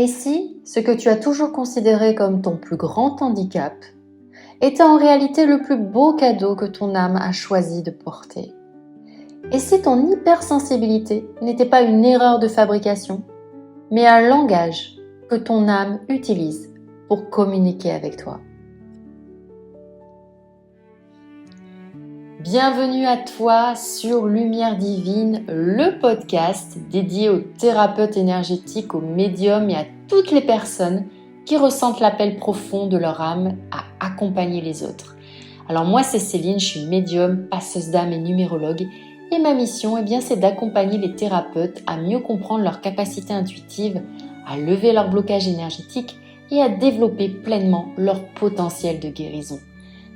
Et si ce que tu as toujours considéré comme ton plus grand handicap était en réalité le plus beau cadeau que ton âme a choisi de porter? Et si ton hypersensibilité n'était pas une erreur de fabrication, mais un langage que ton âme utilise pour communiquer avec toi? Bienvenue à toi sur Lumière Divine, le podcast dédié aux thérapeutes énergétiques, aux médiums et à toutes les personnes qui ressentent l'appel profond de leur âme à accompagner les autres. Alors moi c'est Céline, je suis médium, passeuse d'âme et numérologue et ma mission c'est d'accompagner les thérapeutes à mieux comprendre leurs capacités intuitives, à lever leur blocage énergétique et à développer pleinement leur potentiel de guérison.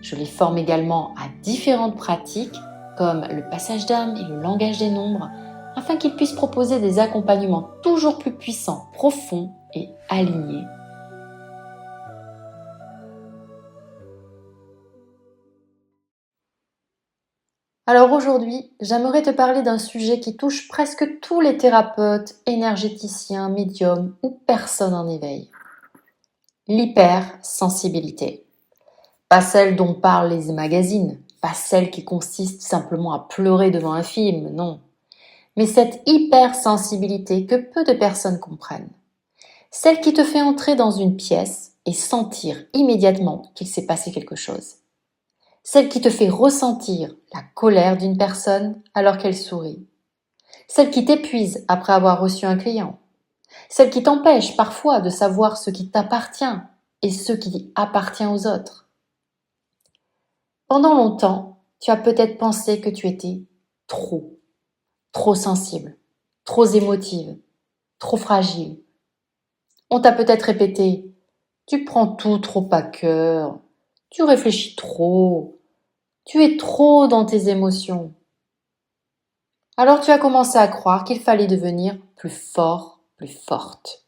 Je les forme également à différentes pratiques comme le passage d'âme et le langage des nombres afin qu'ils puissent proposer des accompagnements toujours plus puissants, profonds et alignés. Alors aujourd'hui, j'aimerais te parler d'un sujet qui touche presque tous les thérapeutes, énergéticiens, médiums ou personnes en éveil. L'hypersensibilité. Pas celle dont parlent les magazines, pas celle qui consiste simplement à pleurer devant un film, non. Mais cette hypersensibilité que peu de personnes comprennent. Celle qui te fait entrer dans une pièce et sentir immédiatement qu'il s'est passé quelque chose. Celle qui te fait ressentir la colère d'une personne alors qu'elle sourit. Celle qui t'épuise après avoir reçu un client. Celle qui t'empêche parfois de savoir ce qui t'appartient et ce qui appartient aux autres. Pendant longtemps, tu as peut-être pensé que tu étais trop sensible, trop émotive, trop fragile. On t'a peut-être répété « tu prends tout trop à cœur, tu réfléchis trop, tu es trop dans tes émotions ». Alors tu as commencé à croire qu'il fallait devenir plus fort, plus forte,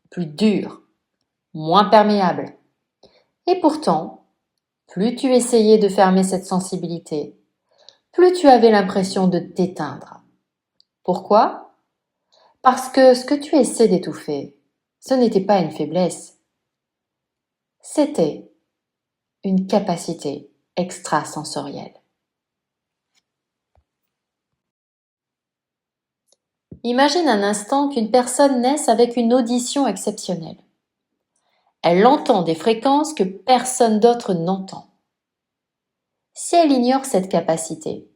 plus dur, moins perméable. Et pourtant, plus tu essayais de fermer cette sensibilité, plus tu avais l'impression de t'éteindre. Pourquoi ? Parce que ce que tu essaies d'étouffer, ce n'était pas une faiblesse, c'était une capacité extrasensorielle. Imagine un instant qu'une personne naisse avec une audition exceptionnelle. Elle entend des fréquences que personne d'autre n'entend. Si elle ignore cette capacité,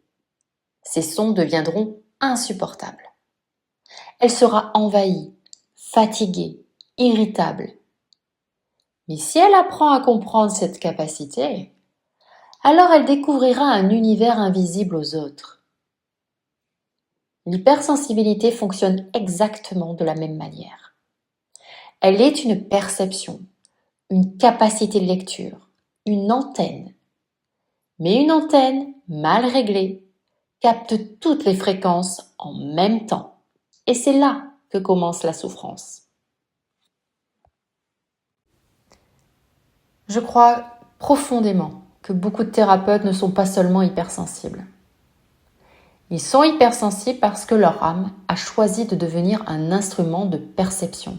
ces sons deviendront insupportables. Elle sera envahie, fatiguée, irritable. Mais si elle apprend à comprendre cette capacité, alors elle découvrira un univers invisible aux autres. L'hypersensibilité fonctionne exactement de la même manière. Elle est une perception, une capacité de lecture, une antenne. Mais une antenne mal réglée capte toutes les fréquences en même temps. Et c'est là que commence la souffrance. Je crois profondément que beaucoup de thérapeutes ne sont pas seulement hypersensibles. Ils sont hypersensibles parce que leur âme a choisi de devenir un instrument de perception.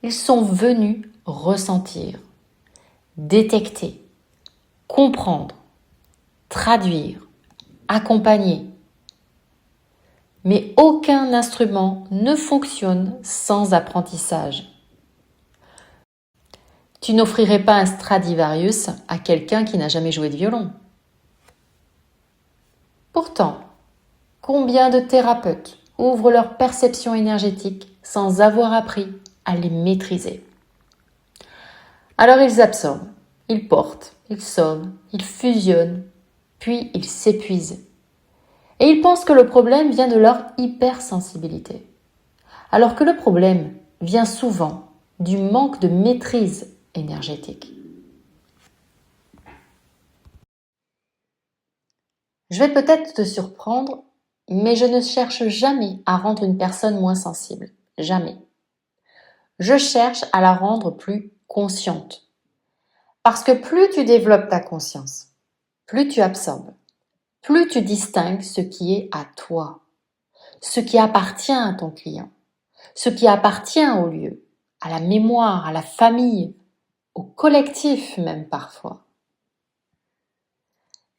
Ils sont venus ressentir, détecter, comprendre, traduire, accompagner. Mais aucun instrument ne fonctionne sans apprentissage. Tu n'offrirais pas un Stradivarius à quelqu'un qui n'a jamais joué de violon. Pourtant, combien de thérapeutes ouvrent leur perception énergétique sans avoir appris à les maîtriser? Alors ils absorbent, ils portent, ils sauvent, ils fusionnent, puis ils s'épuisent. Et ils pensent que le problème vient de leur hypersensibilité. Alors que le problème vient souvent du manque de maîtrise énergétique. Je vais peut-être te surprendre, mais je ne cherche jamais à rendre une personne moins sensible. Jamais. Je cherche à la rendre plus consciente. Parce que plus tu développes ta conscience, plus tu absorbes, plus tu distingues ce qui est à toi, ce qui appartient à ton client, ce qui appartient au lieu, à la mémoire, à la famille, au collectif même parfois.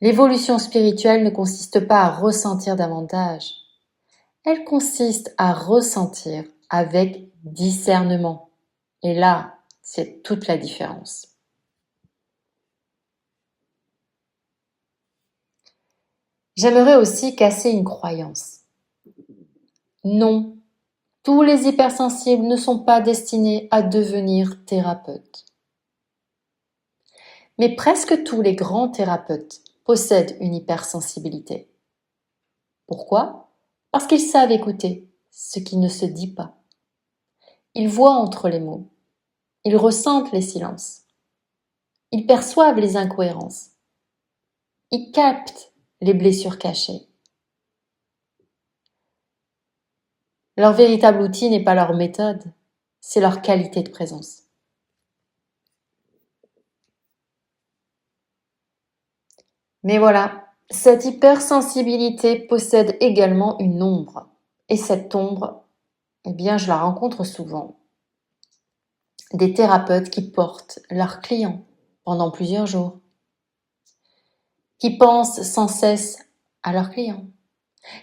L'évolution spirituelle ne consiste pas à ressentir davantage. Elle consiste à ressentir avec discernement. Et là, c'est toute la différence. J'aimerais aussi casser une croyance. Non, tous les hypersensibles ne sont pas destinés à devenir thérapeutes. Mais presque tous les grands thérapeutes possèdent une hypersensibilité. Pourquoi ? Parce qu'ils savent écouter ce qui ne se dit pas. Ils voient entre les mots. Ils ressentent les silences. Ils perçoivent les incohérences. Ils captent les blessures cachées. Leur véritable outil n'est pas leur méthode, c'est leur qualité de présence. Mais voilà, cette hypersensibilité possède également une ombre. Et cette ombre, eh bien, je la rencontre souvent. Des thérapeutes qui portent leurs clients pendant plusieurs jours, qui pensent sans cesse à leurs clients,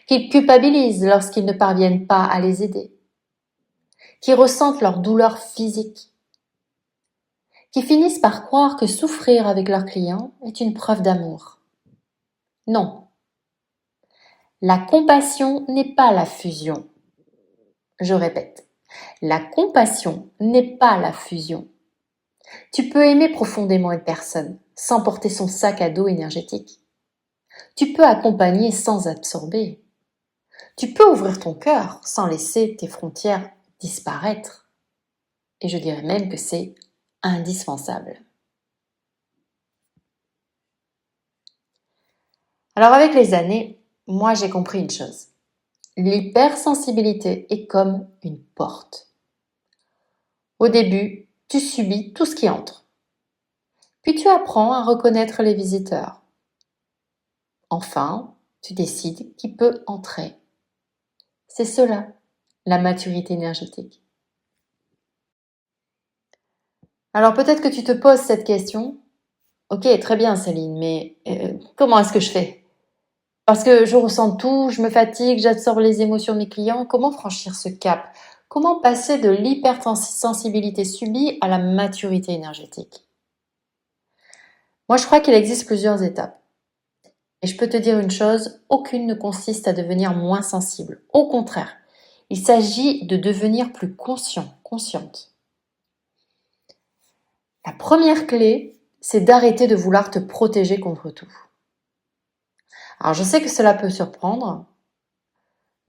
qui culpabilisent lorsqu'ils ne parviennent pas à les aider, qui ressentent leur douleur physique, qui finissent par croire que souffrir avec leurs clients est une preuve d'amour. Non. La compassion n'est pas la fusion. Je répète, la compassion n'est pas la fusion. Tu peux aimer profondément une personne sans porter son sac à dos énergétique. Tu peux accompagner sans absorber. Tu peux ouvrir ton cœur sans laisser tes frontières disparaître. Et je dirais même que c'est indispensable. Alors avec les années, moi j'ai compris une chose. L'hypersensibilité est comme une porte. Au début, tu subis tout ce qui entre. Puis tu apprends à reconnaître les visiteurs. Enfin, tu décides qui peut entrer. C'est cela, la maturité énergétique. Alors peut-être que tu te poses cette question. Ok, très bien Céline, mais comment est-ce que je fais ? Parce que je ressens tout, je me fatigue, j'absorbe les émotions de mes clients. Comment franchir ce cap ? Comment passer de l'hypersensibilité subie à la maturité énergétique ? Moi, je crois qu'il existe plusieurs étapes. Et je peux te dire une chose, aucune ne consiste à devenir moins sensible. Au contraire, il s'agit de devenir plus conscient, consciente. La première clé, c'est d'arrêter de vouloir te protéger contre tout. Alors, je sais que cela peut surprendre.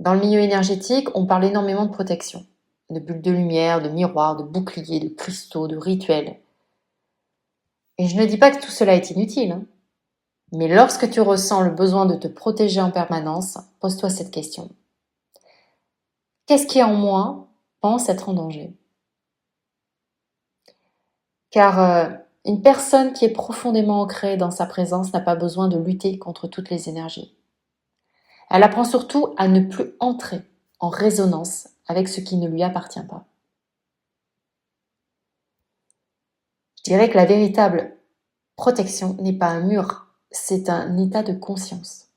Dans le milieu énergétique, on parle énormément de protection, de bulles de lumière, de miroirs, de boucliers, de cristaux, de rituels. Et je ne dis pas que tout cela est inutile, hein. Mais lorsque tu ressens le besoin de te protéger en permanence, pose-toi cette question. Qu'est-ce qui en moi pense être en danger ? Car une personne qui est profondément ancrée dans sa présence n'a pas besoin de lutter contre toutes les énergies. Elle apprend surtout à ne plus entrer en résonance avec ce qui ne lui appartient pas. Je dirais que la véritable protection n'est pas un mur, c'est un état de conscience.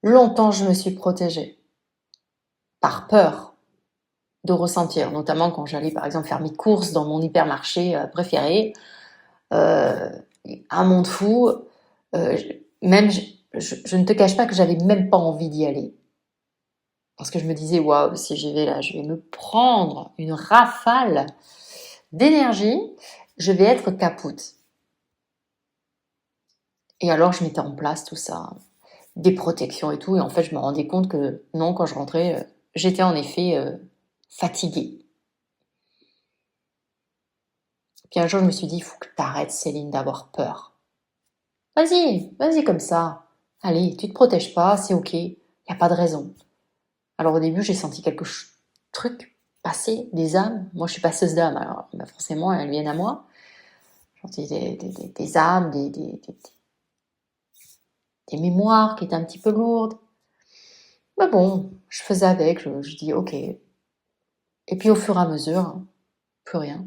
Longtemps, je me suis protégée par peur de ressentir, notamment quand j'allais par exemple faire mes courses dans mon hypermarché préféré, un monde fou, même je ne te cache pas que j'avais même pas envie d'y aller. Parce que je me disais, waouh, si j'y vais là, je vais me prendre une rafale d'énergie, je vais être capoute. Et alors, je mettais en place tout ça, des protections et tout, et en fait, je me rendais compte que non, quand je rentrais, j'étais en effet fatiguée. Puis un jour, je me suis dit, il faut que tu arrêtes, Céline, d'avoir peur. Vas-y comme ça. Allez, tu te protèges pas, c'est ok, il n'y a pas de raison. Alors au début, j'ai senti truc passer, des âmes. Moi, je suis passeuse d'âmes, alors bah, forcément, elles viennent à moi. J'ai senti des âmes, des mémoires qui étaient un petit peu lourdes. Mais bon, je faisais avec, je dis ok. Et puis au fur et à mesure, plus rien.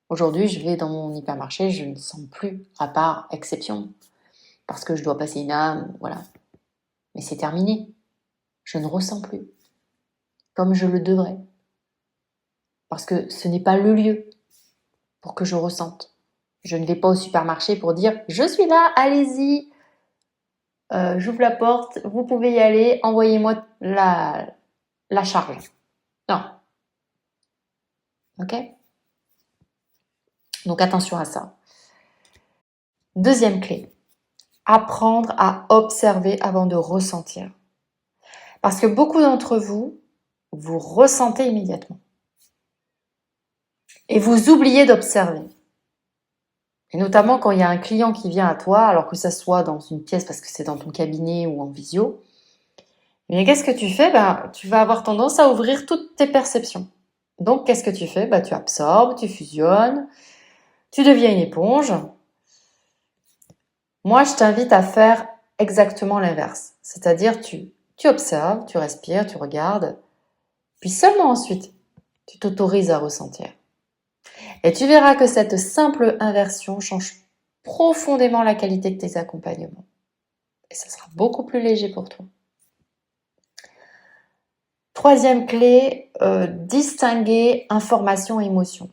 Aujourd'hui, je vais dans mon hypermarché, je ne sens plus, à part exception, parce que je dois passer une âme, voilà. Mais c'est terminé. Je ne ressens plus, comme je le devrais. Parce que ce n'est pas le lieu pour que je ressente. Je ne vais pas au supermarché pour dire « Je suis là, allez-y, j'ouvre la porte, vous pouvez y aller, envoyez-moi la charge. » Non. Ok? Donc attention à ça. Deuxième clé, apprendre à observer avant de ressentir. Parce que beaucoup d'entre vous, vous ressentez immédiatement. Et vous oubliez d'observer. Et notamment quand il y a un client qui vient à toi, alors que ça soit dans une pièce parce que c'est dans ton cabinet ou en visio, eh bien qu'est-ce que tu fais? Tu vas avoir tendance à ouvrir toutes tes perceptions. Donc qu'est-ce que tu fais? Tu absorbes, tu fusionnes, tu deviens une éponge. Moi, je t'invite à faire exactement l'inverse. C'est-à-dire, tu observes, tu respires, tu regardes, puis seulement ensuite, tu t'autorises à ressentir. Et tu verras que cette simple inversion change profondément la qualité de tes accompagnements. Et ça sera beaucoup plus léger pour toi. Troisième clé, distinguer information et émotion.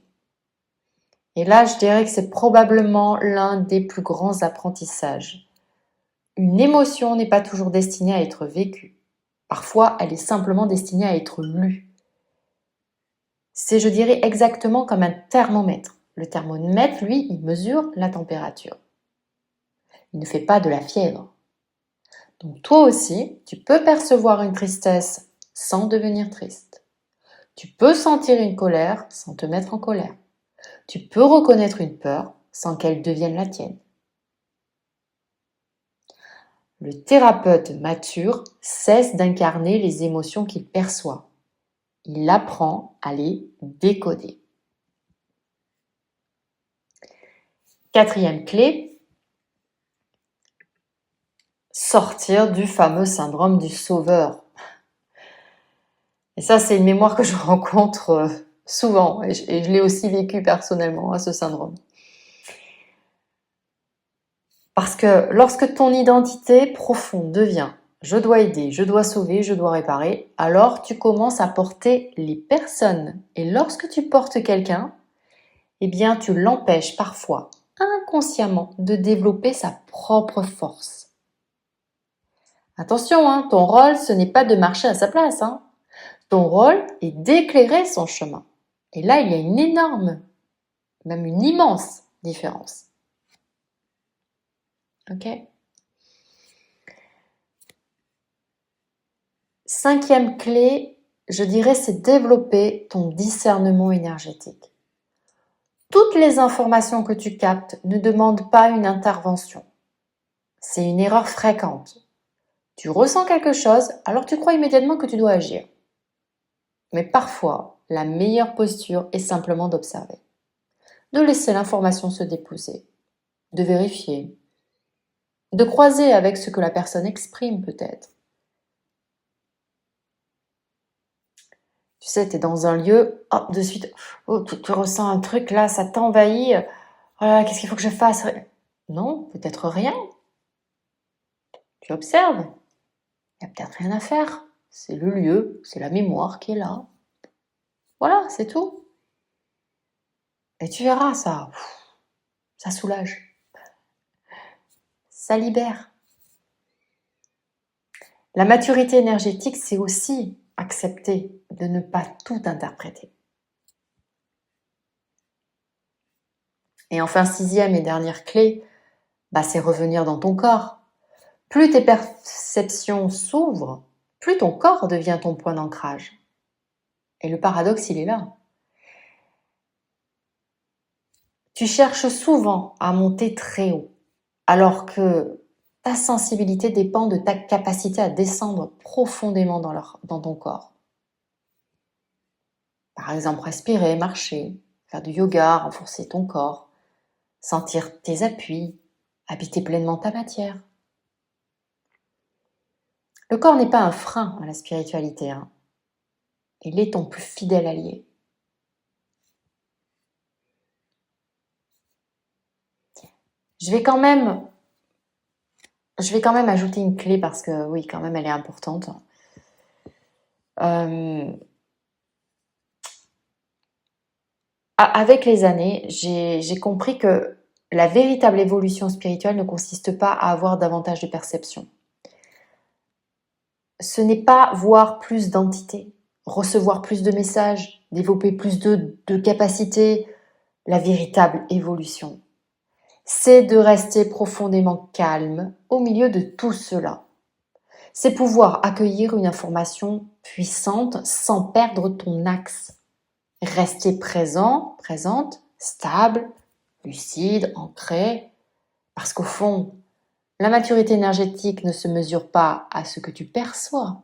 Et là, je dirais que c'est probablement l'un des plus grands apprentissages. Une émotion n'est pas toujours destinée à être vécue. Parfois, elle est simplement destinée à être lue. C'est, je dirais, exactement comme un thermomètre. Le thermomètre, lui, il mesure la température. Il ne fait pas de la fièvre. Donc toi aussi, tu peux percevoir une tristesse sans devenir triste. Tu peux sentir une colère sans te mettre en colère. Tu peux reconnaître une peur sans qu'elle devienne la tienne. Le thérapeute mature cesse d'incarner les émotions qu'il perçoit. Il apprend à les décoder. Quatrième clé, sortir du fameux syndrome du sauveur. Et ça, c'est une mémoire que je rencontre souvent et je l'ai aussi vécu personnellement, ce syndrome. Parce que lorsque ton identité profonde devient « je dois aider, je dois sauver, je dois réparer », alors tu commences à porter les personnes. Et lorsque tu portes quelqu'un, eh bien tu l'empêches parfois inconsciemment de développer sa propre force. Attention, ton rôle, ce n'est pas de marcher à sa place. Ton rôle est d'éclairer son chemin. Et là, il y a une énorme, même une immense différence. Ok? Cinquième clé, je dirais, c'est développer ton discernement énergétique. Toutes les informations que tu captes ne demandent pas une intervention. C'est une erreur fréquente. Tu ressens quelque chose, alors tu crois immédiatement que tu dois agir. Mais parfois, la meilleure posture est simplement d'observer, de laisser l'information se déposer, de vérifier, de croiser avec ce que la personne exprime peut-être. Tu sais, tu es dans un lieu, hop, de suite, tu ressens un truc là, ça t'envahit. Oh là là, qu'est-ce qu'il faut que je fasse? Non, peut-être rien. Tu observes. Il n'y a peut-être rien à faire. C'est le lieu, c'est la mémoire qui est là. Voilà, c'est tout. Et tu verras, ça soulage. Ça libère. La maturité énergétique, c'est aussi accepter de ne pas tout interpréter. Et enfin, sixième et dernière clé, c'est revenir dans ton corps. Plus tes perceptions s'ouvrent, plus ton corps devient ton point d'ancrage. Et le paradoxe, il est là. Tu cherches souvent à monter très haut, alors que ta sensibilité dépend de ta capacité à descendre profondément dans ton corps. Par exemple, respirer, marcher, faire du yoga, renforcer ton corps, sentir tes appuis, habiter pleinement ta matière. Le corps n'est pas un frein à la spiritualité. Il est ton plus fidèle allié. Je vais quand même ajouter une clé parce que oui, quand même, elle est importante. Avec les années, j'ai compris que la véritable évolution spirituelle ne consiste pas à avoir davantage de perception. Ce n'est pas voir plus d'entités, recevoir plus de messages, développer plus de capacités. La véritable évolution, c'est de rester profondément calme au milieu de tout cela. C'est pouvoir accueillir une information puissante sans perdre ton axe. Rester présent, présente, stable, lucide, ancré. Parce qu'au fond, la maturité énergétique ne se mesure pas à ce que tu perçois.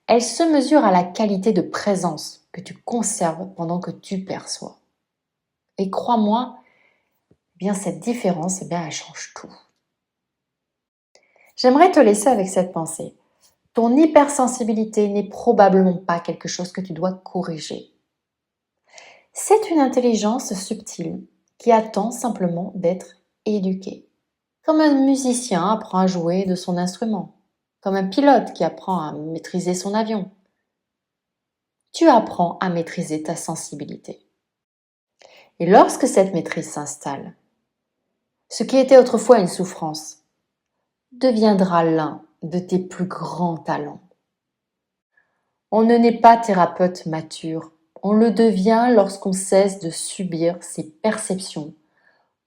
Elle se mesure à la qualité de présence que tu conserves pendant que tu perçois. Et crois-moi, bien cette différence, elle change tout. J'aimerais te laisser avec cette pensée. Ton hypersensibilité n'est probablement pas quelque chose que tu dois corriger. C'est une intelligence subtile qui attend simplement d'être éduquée. Comme un musicien apprend à jouer de son instrument, comme un pilote qui apprend à maîtriser son avion. Tu apprends à maîtriser ta sensibilité. Et lorsque cette maîtrise s'installe, ce qui était autrefois une souffrance deviendra l'un de tes plus grands talents. On ne naît pas thérapeute mature, on le devient lorsqu'on cesse de subir ses perceptions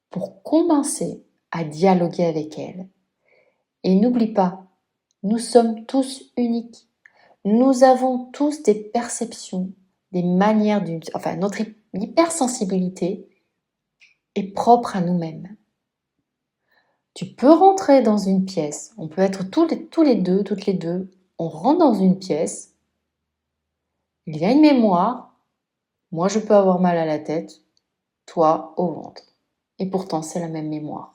pour commencer à dialoguer avec elles. Et n'oublie pas, nous sommes tous uniques. Nous avons tous des perceptions, des manières notre hypersensibilité est propre à nous-mêmes. Tu peux rentrer dans une pièce, on peut être toutes les deux, on rentre dans une pièce, il y a une mémoire, moi je peux avoir mal à la tête, toi au ventre. Et pourtant c'est la même mémoire.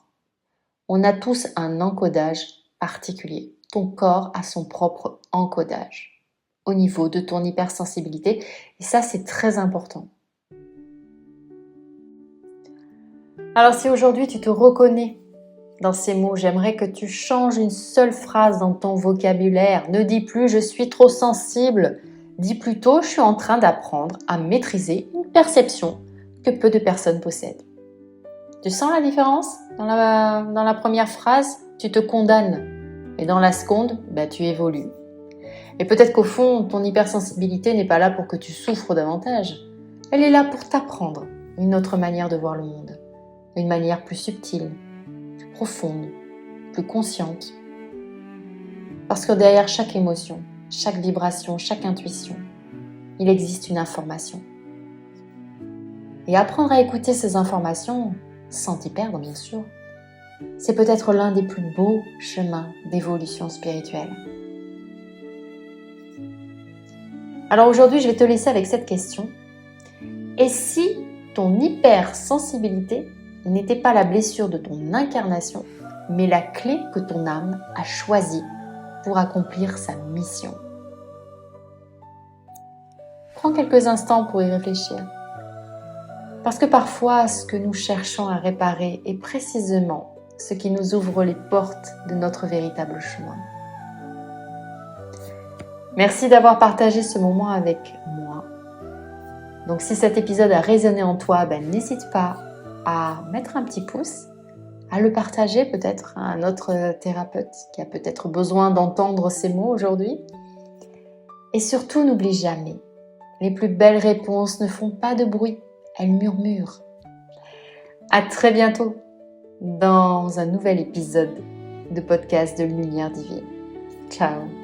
On a tous un encodage particulier. Ton corps a son propre encodage au niveau de ton hypersensibilité et ça c'est très important. Alors si aujourd'hui tu te reconnais dans ces mots, j'aimerais que tu changes une seule phrase dans ton vocabulaire. Ne dis plus « je suis trop sensible ». Dis plutôt « je suis en train d'apprendre à maîtriser une perception que peu de personnes possèdent ». Tu sens la différence dans la première phrase, tu te condamnes. Et dans la seconde, tu évolues. Et peut-être qu'au fond, ton hypersensibilité n'est pas là pour que tu souffres davantage. Elle est là pour t'apprendre une autre manière de voir le monde. Une manière plus subtile, profonde, plus consciente. Parce que derrière chaque émotion, chaque vibration, chaque intuition, il existe une information. Et apprendre à écouter ces informations, sans t'y perdre bien sûr, c'est peut-être l'un des plus beaux chemins d'évolution spirituelle. Alors aujourd'hui, je vais te laisser avec cette question. Et si ton hypersensibilité n'était pas la blessure de ton incarnation, mais la clé que ton âme a choisie pour accomplir sa mission? Prends quelques instants pour y réfléchir. Parce que parfois, ce que nous cherchons à réparer est précisément ce qui nous ouvre les portes de notre véritable chemin. Merci d'avoir partagé ce moment avec moi. Donc si cet épisode a résonné en toi, n'hésite pas à mettre un petit pouce, à le partager peut-être à un autre thérapeute qui a peut-être besoin d'entendre ces mots aujourd'hui. Et surtout, n'oublie jamais, les plus belles réponses ne font pas de bruit, elles murmurent. À très bientôt dans un nouvel épisode de podcast de Lumière Divine. Ciao.